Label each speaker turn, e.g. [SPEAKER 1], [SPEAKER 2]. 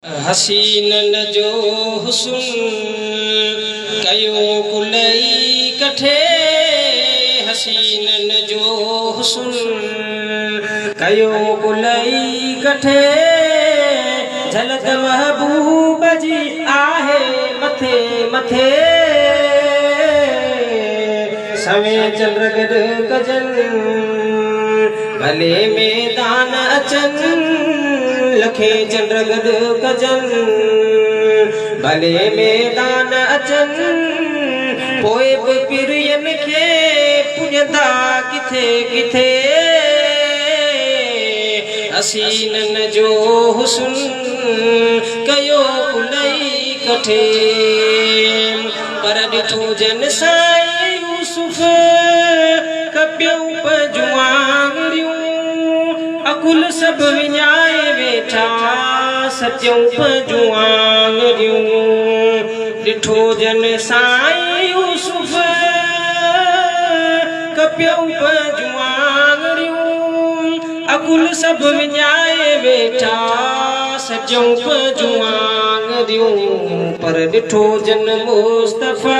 [SPEAKER 1] हसीनन जो हुस्न कयो कुलई कठे, हसीनन जो हुस्न कयो कुलई कठे, झलक महबूब जी आहे मथे मथे, सवे चंद्र गॾु कजन भले मैदान अचन, लखे चंद्र गॾु कजन भले मैदान अचन, पोइ बि पिरियन खे पुॼंदा किथे किथे, हसीनन जो हुस्न कयो कुलई कठे, पर ॾिठो जन साईं यूसुफ कपियूं पंहिंजूं आङिरियूं, अकुल सभु विञाए वेठा सचियूं पंहिंजूं आङिरियूं, ॾिठो जन साईं यूसुफ कपियूं पंहिंजूं आङिरियूं, अकुल सभु विञाए वेठा सचियूं पंहिंजूं आङिरियूं, पर ॾिठो जन मुस्तफ़ा